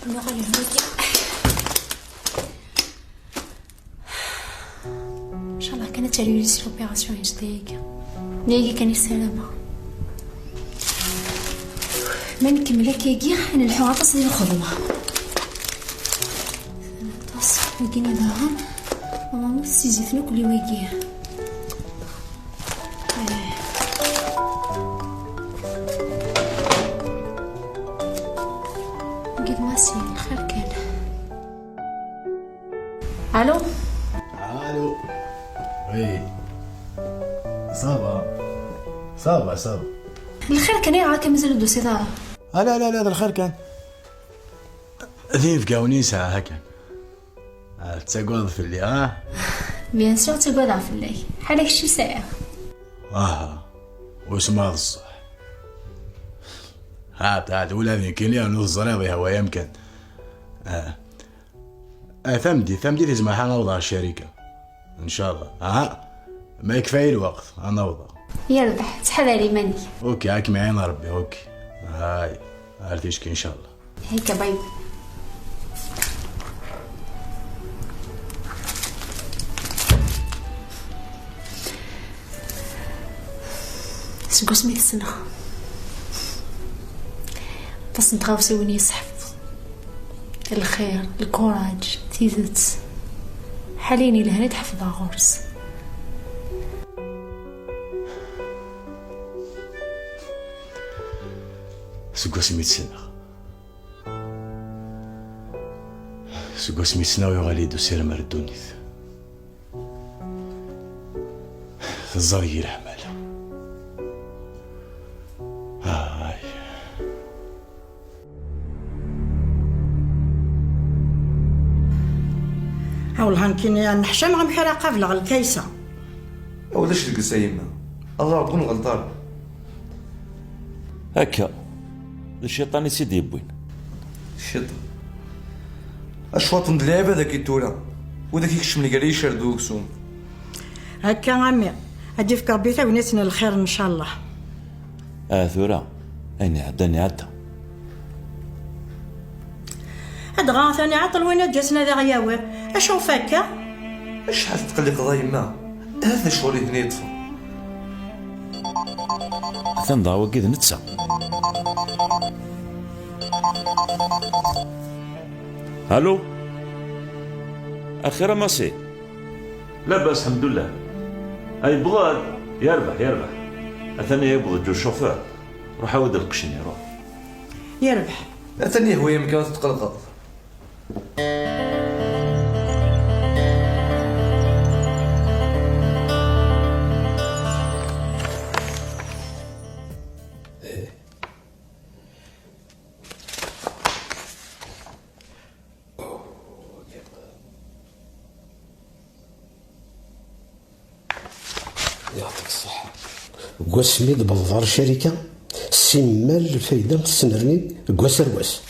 نغلي الماكية. ان شاء الله كانت ريوسي لوبيراسيون جديدة نيجي كان السلامة. ما نكمل كيجي نلحو عطس ديال الخدمة. عطس وكيني دهان ماما نفسي زيتنا كل ويجيه. قد ما سي الخير كان. الو الو وي صافا الخير كان يعاك مازال الدوسي دارا. لا الخير كان ذيف كاونيسة هكا تقعد في اللي بيان سور تقعد في الليل حالك شي ساعة واسمها الصح هات ولادي كيليا نص رياضي هو يمكن ثمدي تسمح نوضع الشركة ان شاء الله. ما يكفي الوقت نوضع يربح تحضري ماني. اوكي هاك معانا ربي. اوكي هاي عرفتيشكي ان شاء الله. هيك باي. شكون سميت السنة بس نتغاوسي وين يصحف الخير الكوراج تيزت حاليني لهنا تحفظها غرس. سكو سميت سنة ويغالي دو سير مردونيث الزغير حمالة والله يمكن نحشم عم حراقه في الكيسه. ولاش القصه يما الله ربون غلطان هكا الشيطان يسيد يبوين الشيطان اشواط من اللعبه ذاك التوره وذاك يكشم لي قال يشردو كسوم هكا عمي اجي في كربيته ونسنا الخير ان شاء الله. ثورة اين عدى هاد غاثاني عطل وين جاسنا ذا غياوي اشوف هكا شحال تقلق ضا يما هذا شغل هنا يطفى ثنضا وكيد نتسا. الو اخيرا ماسي لاباس الحمد لله. اي بغاد يربح اثني يبغض جو الشوفور روح عاود القشني روح يربح. ثاني هو يمكن تتقلق. يعطيك الصحة. قواسميد بنظار شركة سمال الفايدة تسنرني قواس رواس.